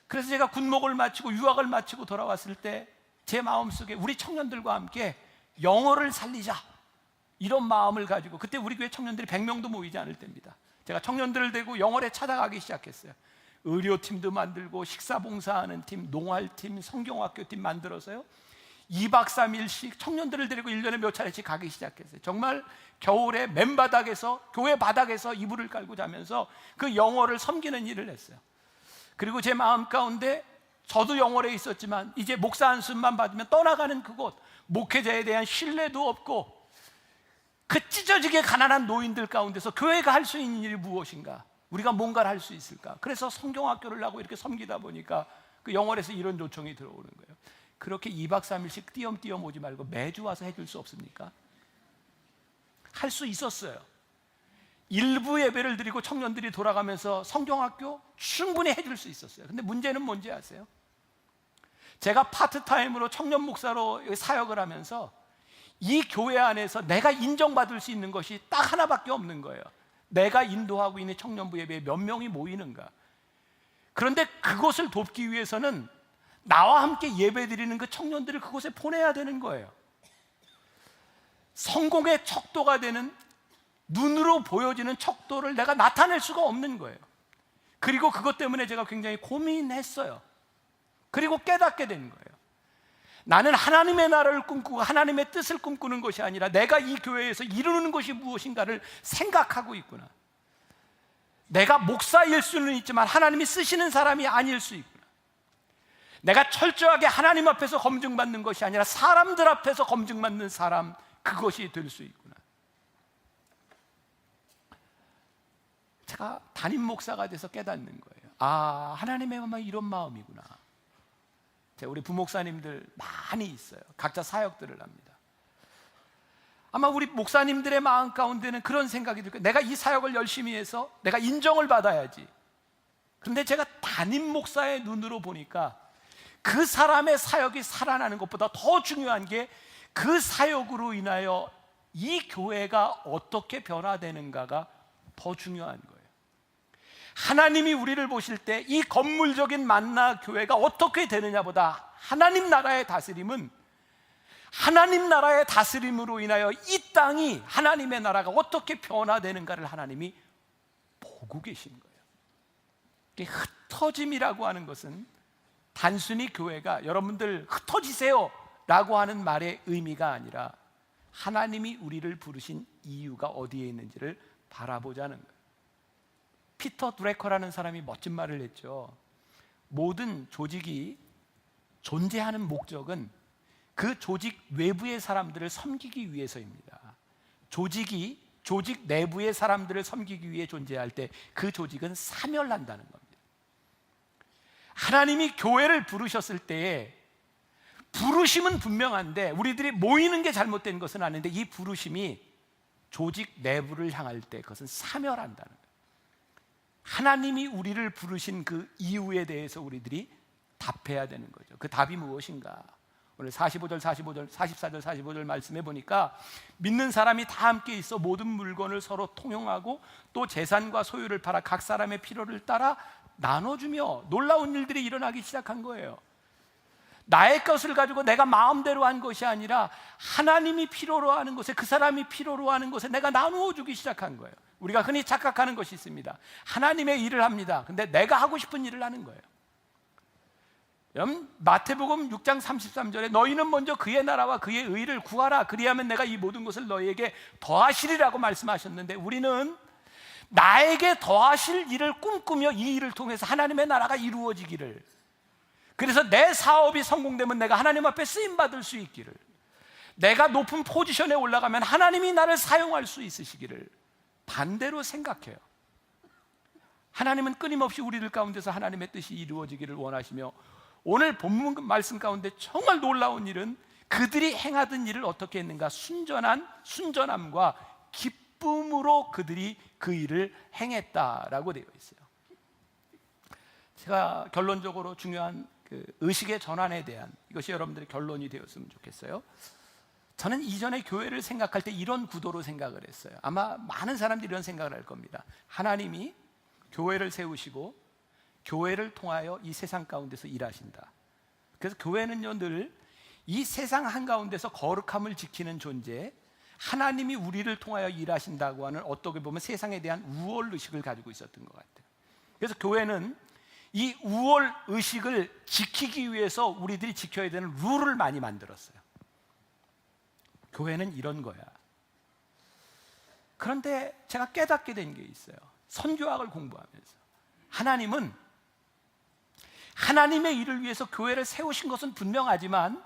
그래서 제가 군목을 마치고 유학을 마치고 돌아왔을 때 제 마음속에 우리 청년들과 함께 영어를 살리자, 이런 마음을 가지고, 그때 우리 교회 청년들이 100명도 모이지 않을 때입니다. 제가 청년들을 데리고 영월에 찾아가기 시작했어요. 의료팀도 만들고 식사봉사하는 팀, 농활팀, 성경학교팀 만들어서요 2박 3일씩 청년들을 데리고 1년에 몇 차례씩 가기 시작했어요. 정말 겨울에 맨바닥에서, 교회 바닥에서 이불을 깔고 자면서 그 영어를 섬기는 일을 했어요. 그리고 제 마음 가운데 저도 영월에 있었지만 이제 목사 안수만 받으면 떠나가는 그곳, 목회자에 대한 신뢰도 없고 그 찢어지게 가난한 노인들 가운데서 교회가 할 수 있는 일이 무엇인가, 우리가 뭔가를 할 수 있을까. 그래서 성경학교를 하고 이렇게 섬기다 보니까 그 영월에서 이런 요청이 들어오는 거예요. 그렇게 2박 3일씩 띄엄띄엄 오지 말고 매주 와서 해줄 수 없습니까? 할 수 있었어요. 일부 예배를 드리고 청년들이 돌아가면서 성경학교 충분히 해줄 수 있었어요. 근데 문제는 뭔지 아세요? 제가 파트타임으로 청년 목사로 사역을 하면서 이 교회 안에서 내가 인정받을 수 있는 것이 딱 하나밖에 없는 거예요. 내가 인도하고 있는 청년부 예배에 몇 명이 모이는가. 그런데 그것을 돕기 위해서는 나와 함께 예배드리는 그 청년들을 그곳에 보내야 되는 거예요. 성공의 척도가 되는, 눈으로 보여지는 척도를 내가 나타낼 수가 없는 거예요. 그리고 그것 때문에 제가 굉장히 고민했어요. 그리고 깨닫게 된 거예요. 나는 하나님의 나라를 꿈꾸고 하나님의 뜻을 꿈꾸는 것이 아니라 내가 이 교회에서 이루는 것이 무엇인가를 생각하고 있구나. 내가 목사일 수는 있지만 하나님이 쓰시는 사람이 아닐 수 있구나. 내가 철저하게 하나님 앞에서 검증받는 것이 아니라 사람들 앞에서 검증받는 사람, 그것이 될 수 있구나. 제가 담임 목사가 돼서 깨닫는 거예요. 아, 하나님의 마음이 이런 마음이구나. 우리 부목사님들 많이 있어요. 각자 사역들을 합니다. 아마 우리 목사님들의 마음 가운데는 그런 생각이 들 거예요. 내가 이 사역을 열심히 해서 내가 인정을 받아야지. 그런데 제가 담임 목사의 눈으로 보니까 그 사람의 사역이 살아나는 것보다 더 중요한 게 그 사역으로 인하여 이 교회가 어떻게 변화되는가가 더 중요한 거예요. 하나님이 우리를 보실 때 이 건물적인 만나 교회가 어떻게 되느냐보다 하나님 나라의 다스림은, 하나님 나라의 다스림으로 인하여 이 땅이, 하나님의 나라가 어떻게 변화되는가를 하나님이 보고 계신 거예요. 흩어짐이라고 하는 것은 단순히 교회가 여러분들 흩어지세요 라고 하는 말의 의미가 아니라 하나님이 우리를 부르신 이유가 어디에 있는지를 바라보자는 거예요. 피터 드래커라는 사람이 멋진 말을 했죠. 모든 조직이 존재하는 목적은 그 조직 외부의 사람들을 섬기기 위해서입니다. 조직 내부의 사람들을 섬기기 위해 존재할 때 그 조직은 사멸한다는 겁니다. 하나님이 교회를 부르셨을 때에 부르심은 분명한데 우리들이 모이는 게 잘못된 것은 아닌데 이 부르심이 조직 내부를 향할 때 그것은 사멸한다는 거예요. 하나님이 우리를 부르신 그 이유에 대해서 우리들이 답해야 되는 거죠. 그 답이 무엇인가? 오늘 44절 45절 말씀해 보니까 믿는 사람이 다 함께 있어 모든 물건을 서로 통용하고 또 재산과 소유를 팔아 각 사람의 필요를 따라 나눠주며 놀라운 일들이 일어나기 시작한 거예요. 나의 것을 가지고 내가 마음대로 한 것이 아니라 하나님이 필요로 하는 것에, 그 사람이 필요로 하는 것에 내가 나누어 주기 시작한 거예요. 우리가 흔히 착각하는 것이 있습니다. 하나님의 일을 합니다. 근데 내가 하고 싶은 일을 하는 거예요. 마태복음 6장 33절에 너희는 먼저 그의 나라와 그의 의를 구하라. 그리하면 내가 이 모든 것을 너희에게 더하시리라고 말씀하셨는데 우리는 나에게 더하실 일을 꿈꾸며 이 일을 통해서 하나님의 나라가 이루어지기를, 그래서 내 사업이 성공되면 내가 하나님 앞에 쓰임받을 수 있기를, 내가 높은 포지션에 올라가면 하나님이 나를 사용할 수 있으시기를 반대로 생각해요. 하나님은 끊임없이 우리들 가운데서 하나님의 뜻이 이루어지기를 원하시며 오늘 본문 말씀 가운데 정말 놀라운 일은 그들이 행하던 일을 어떻게 했는가? 순전함과 기쁨으로 그들이 그 일을 행했다라고 되어 있어요. 제가 결론적으로 중요한 그 의식의 전환에 대한 이것이 여러분들의 결론이 되었으면 좋겠어요. 저는 이전에 교회를 생각할 때 이런 구도로 생각을 했어요. 아마 많은 사람들이 이런 생각을 할 겁니다. 하나님이 교회를 세우시고 교회를 통하여 이 세상 가운데서 일하신다. 그래서 교회는요 늘 이 세상 한가운데서 거룩함을 지키는 존재, 하나님이 우리를 통하여 일하신다고 하는 어떻게 보면 세상에 대한 우월의식을 가지고 있었던 것 같아요. 그래서 교회는 이 우월의식을 지키기 위해서 우리들이 지켜야 되는 룰을 많이 만들었어요. 교회는 이런 거야. 그런데 제가 깨닫게 된 게 있어요. 선교학을 공부하면서 하나님은 하나님의 일을 위해서 교회를 세우신 것은 분명하지만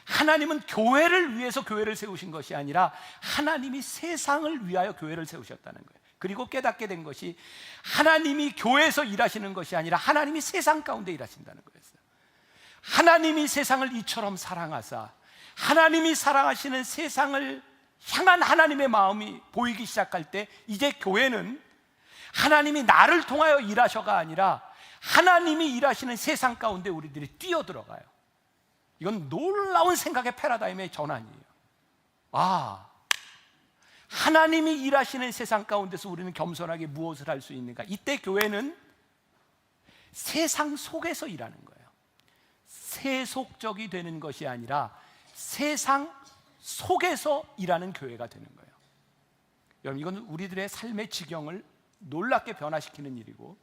하나님은 교회를 위해서 교회를 세우신 것이 아니라 하나님이 세상을 위하여 교회를 세우셨다는 거예요. 그리고 깨닫게 된 것이 하나님이 교회에서 일하시는 것이 아니라 하나님이 세상 가운데 일하신다는 거였어요. 하나님이 세상을 이처럼 사랑하사 하나님이 사랑하시는 세상을 향한 하나님의 마음이 보이기 시작할 때 이제 교회는 하나님이 나를 통하여 일하셔가 아니라 하나님이 일하시는 세상 가운데 우리들이 뛰어들어가요. 이건 놀라운 생각의 패러다임의 전환이에요. 하나님이 일하시는 세상 가운데서 우리는 겸손하게 무엇을 할 수 있는가? 이때 교회는 세상 속에서 일하는 거예요. 세속적이 되는 것이 아니라 세상 속에서 일하는 교회가 되는 거예요. 여러분, 이건 우리들의 삶의 지경을 놀랍게 변화시키는 일이고,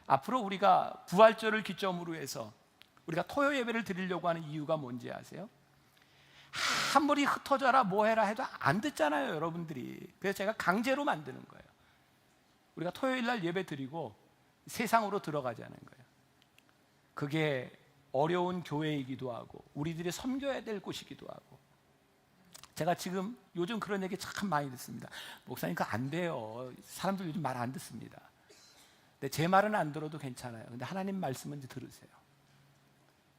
앞으로 우리가 부활절을 기점으로 해서 우리가 토요 예배를 드리려고 하는 이유가 뭔지 아세요? 아무리 흩어져라 뭐해라 해도 안 듣잖아요, 여러분들이. 그래서 제가 강제로 만드는 거예요. 우리가 토요일 날 예배 드리고 세상으로 들어가자는 거예요. 그게 어려운 교회이기도 하고 우리들이 섬겨야 될 곳이기도 하고. 제가 지금 요즘 그런 얘기 참 많이 듣습니다. 목사님 그거 안 돼요. 사람들 요즘 말 안 듣습니다. 근데 제 말은 안 들어도 괜찮아요. 근데 하나님 말씀은 이제 들으세요.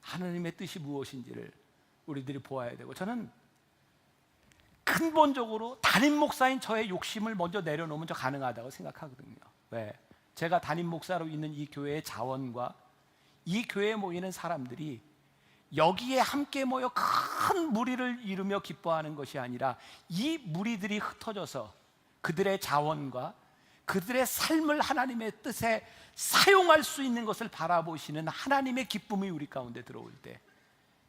하나님의 뜻이 무엇인지를 우리들이 보아야 되고, 저는 근본적으로 담임 목사인 저의 욕심을 먼저 내려놓으면 저 가능하다고 생각하거든요. 왜? 제가 담임 목사로 있는 이 교회의 자원과 이 교회에 모이는 사람들이 여기에 함께 모여 큰 무리를 이루며 기뻐하는 것이 아니라 이 무리들이 흩어져서 그들의 자원과 그들의 삶을 하나님의 뜻에 사용할 수 있는 것을 바라보시는 하나님의 기쁨이 우리 가운데 들어올 때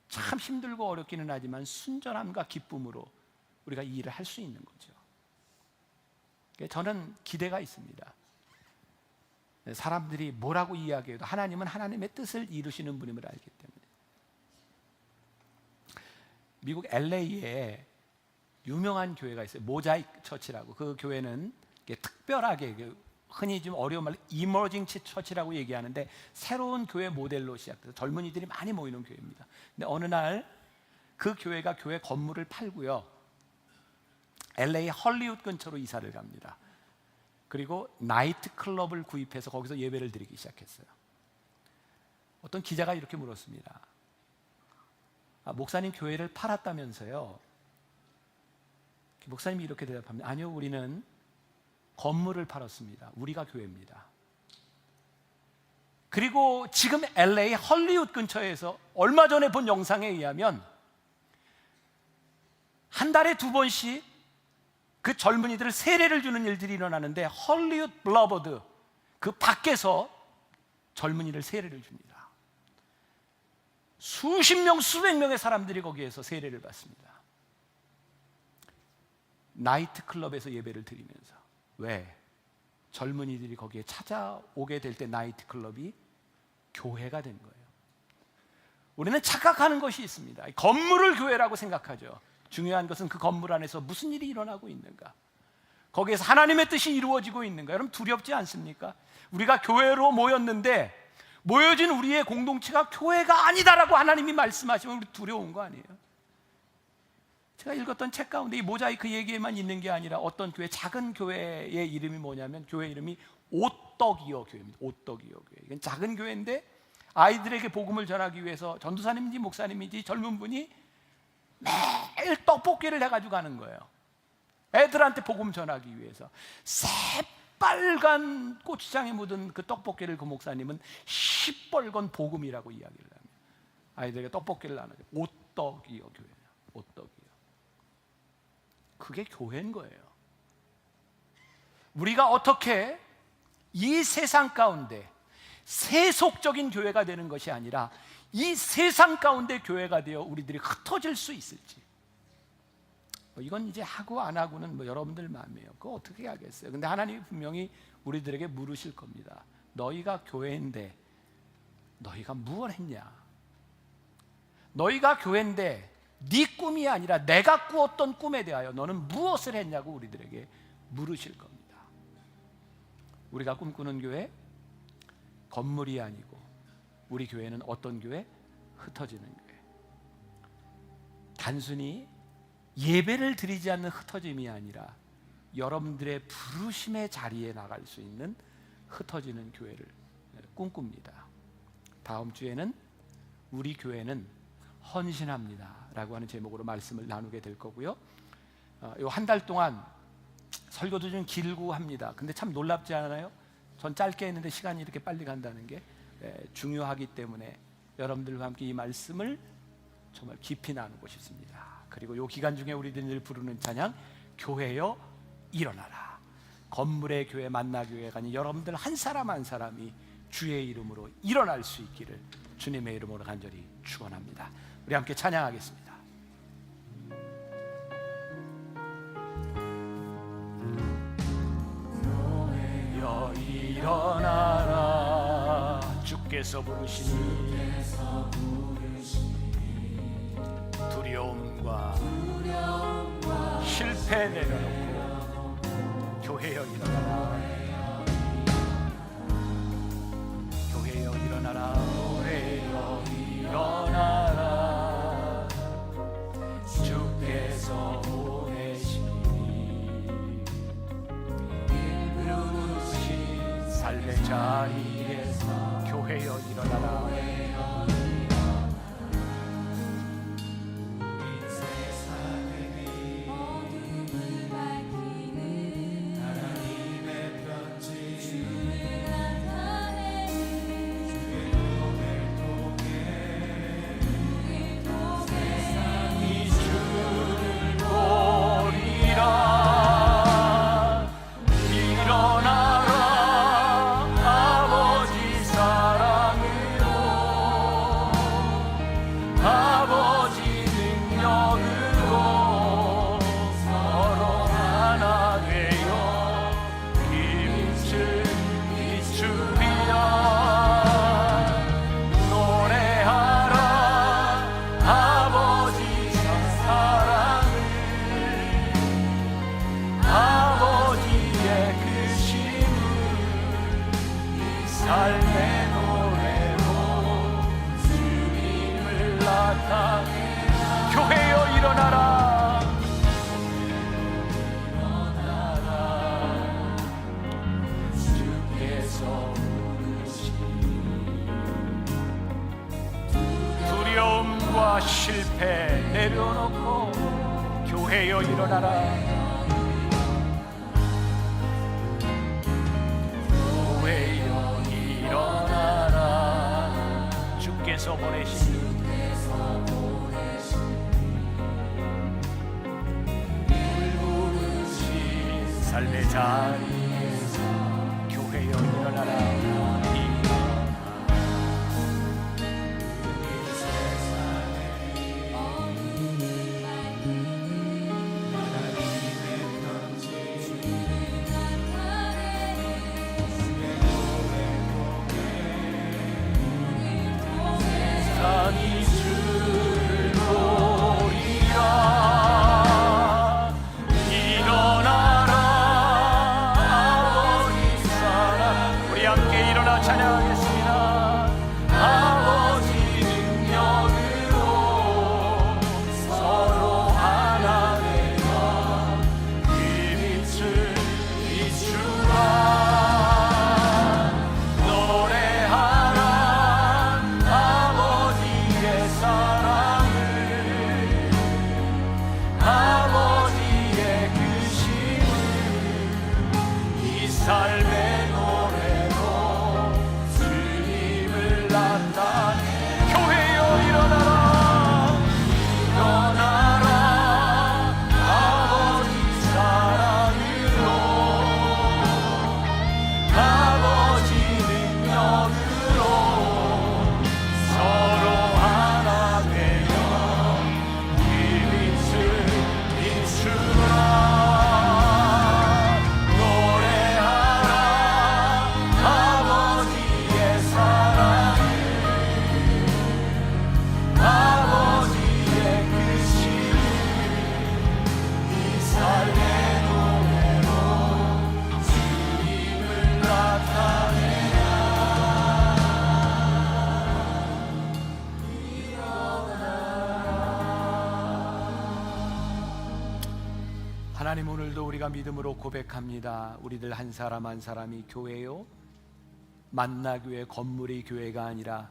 참 힘들고 어렵기는 하지만 순전함과 기쁨으로 우리가 이 일을 할 수 있는 거죠. 저는 기대가 있습니다. 사람들이 뭐라고 이야기해도 하나님은 하나님의 뜻을 이루시는 분임을 알기 때문에. 미국 LA에 유명한 교회가 있어요. 모자이크 처치라고. 그 교회는 특별하게 흔히 좀 어려운 말로 이머징 처치라고 얘기하는데 새로운 교회 모델로 시작돼서 젊은이들이 많이 모이는 교회입니다. 근데 어느 날 그 교회가 교회 건물을 팔고요, LA 헐리우드 근처로 이사를 갑니다. 그리고 나이트 클럽을 구입해서 거기서 예배를 드리기 시작했어요. 어떤 기자가 이렇게 물었습니다. 목사님 교회를 팔았다면서요? 목사님이 이렇게 대답합니다. 아니요, 우리는 건물을 팔았습니다. 우리가 교회입니다. 그리고 지금 LA 헐리우드 근처에서 얼마 전에 본 영상에 의하면 한 달에 2번씩 그 젊은이들을 세례를 주는 일들이 일어나는데 헐리우드 블러버드 그 밖에서 젊은이를 세례를 줍니다. 수십 명, 수백 명의 사람들이 거기에서 세례를 받습니다. 나이트 클럽에서 예배를 드리면서. 왜? 젊은이들이 거기에 찾아오게 될 때 나이트 클럽이 교회가 된 거예요. 우리는 착각하는 것이 있습니다. 건물을 교회라고 생각하죠. 중요한 것은 그 건물 안에서 무슨 일이 일어나고 있는가, 거기에서 하나님의 뜻이 이루어지고 있는가. 여러분 두렵지 않습니까? 우리가 교회로 모였는데 모여진 우리의 공동체가 교회가 아니다라고 하나님이 말씀하시면 우리 두려운 거 아니에요? 제가 읽었던 책 가운데 이 모자이크 얘기에만 있는 게 아니라 어떤 교회, 작은 교회의 이름이 뭐냐면 교회 이름이 오떡이요 교회입니다. 오떡이요 교회. 이건 작은 교회인데 아이들에게 복음을 전하기 위해서 전도사님인지 목사님인지 젊은 분이 매일 떡볶이를 해가지고 가는 거예요. 애들한테 복음 전하기 위해서. 새빨간 고추장에 묻은 그 떡볶이를 그 목사님은 시뻘건 복음이라고 이야기를 합니다. 아이들에게 떡볶이를 나눠요. 오떡이요 교회예요. 오떡이요. 그게 교회인 거예요. 우리가 어떻게 이 세상 가운데 세속적인 교회가 되는 것이 아니라 이 세상 가운데 교회가 되어 우리들이 흩어질 수 있을지. 이건 이제 하고 안 하고는 여러분들 마음이에요. 그거 어떻게 하겠어요? 근데 하나님이 분명히 우리들에게 물으실 겁니다. 너희가 교회인데 너희가 무엇을 했냐? 너희가 교회인데 네 꿈이 아니라 내가 꾸었던 꿈에 대하여 너는 무엇을 했냐고 우리들에게 물으실 겁니다. 우리가 꿈꾸는 교회, 건물이 아니고 우리 교회는 어떤 교회? 흩어지는 교회. 단순히 예배를 드리지 않는 흩어짐이 아니라 여러분들의 부르심의 자리에 나갈 수 있는 흩어지는 교회를 꿈꿉니다. 다음 주에는 우리 교회는 헌신합니다 라고 하는 제목으로 말씀을 나누게 될 거고요. 요 한 달 동안 설교도 좀 길고 합니다. 근데 참 놀랍지 않아요? 전 짧게 했는데 시간이 이렇게 빨리 간다는 게 중요하기 때문에 여러분들과 함께 이 말씀을 정말 깊이 나누고 싶습니다. 그리고 이 기간 중에 우리들이 늘 부르는 찬양, 교회여 일어나라. 건물의 교회, 만나교회가 아닌 여러분들 한 사람 한 사람이 주의 이름으로 일어날 수 있기를 주님의 이름으로 간절히 축원합니다. 우리 함께 찬양하겠습니다. 교회여 일어나라. 주께서 부르시니 두려움과 실패 내려놓고 교회여 일어나라. 교회여 일어나라. 교회여 일어나라. 주께서 보내시니 부르신 삶의 자리에서 교회여 일어나라. 일어나라. 아버지 사랑으로 실패 내려놓고 교회여 일어나라. 교회여 일어나라. 주께서 보내신 삶의 자리에서 교회여 일어나라. 삶의 노래로 주님을 나타내. 교회여 일어나라. 일어나라. 아버지 사랑으로, 아버지 능력으로 서로 하나 되어 그 빛을 비추라. 하나님, 오늘도 우리가 믿음으로 고백합니다. 우리들 한 사람 한 사람이 교회요, 만나교회 건물의 교회가 아니라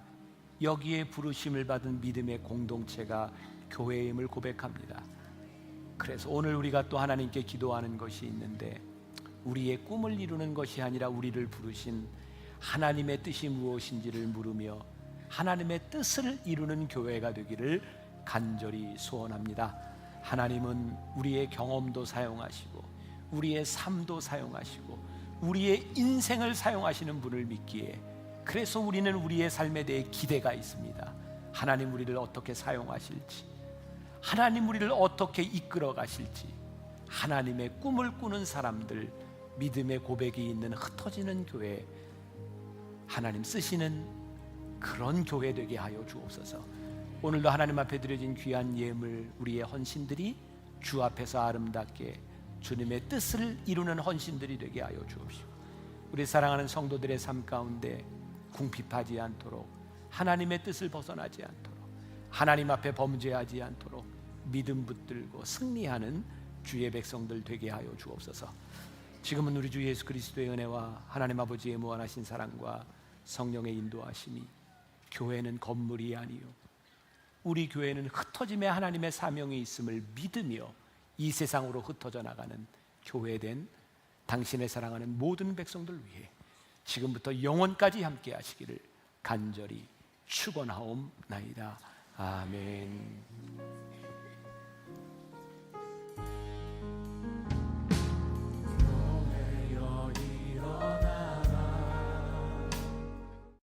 여기에 부르심을 받은 믿음의 공동체가 교회임을 고백합니다. 그래서 오늘 우리가 또 하나님께 기도하는 것이 있는데, 우리의 꿈을 이루는 것이 아니라 우리를 부르신 하나님의 뜻이 무엇인지를 물으며 하나님의 뜻을 이루는 교회가 되기를 간절히 소원합니다. 하나님은 우리의 경험도 사용하시고 우리의 삶도 사용하시고 우리의 인생을 사용하시는 분을 믿기에, 그래서 우리는 우리의 삶에 대해 기대가 있습니다. 하나님 우리를 어떻게 사용하실지, 하나님 우리를 어떻게 이끌어 가실지, 하나님의 꿈을 꾸는 사람들, 믿음의 고백이 있는 흩어지는 교회, 하나님 쓰시는 그런 교회 되게 하여 주옵소서. 오늘도 하나님 앞에 드려진 귀한 예물, 우리의 헌신들이 주 앞에서 아름답게 주님의 뜻을 이루는 헌신들이 되게 하여 주옵시고, 우리 사랑하는 성도들의 삶 가운데 궁핍하지 않도록, 하나님의 뜻을 벗어나지 않도록, 하나님 앞에 범죄하지 않도록 믿음 붙들고 승리하는 주의 백성들 되게 하여 주옵소서. 지금은 우리 주 예수 그리스도의 은혜와 하나님 아버지의 무한하신 사랑과 성령의 인도하심이, 교회는 건물이 아니요 우리 교회는 흩어짐에 하나님의 사명이 있음을 믿으며 이 세상으로 흩어져 나가는 교회된 당신의 사랑하는 모든 백성들 위해 지금부터 영원까지 함께 하시기를 간절히 축원하옵나이다. 아멘.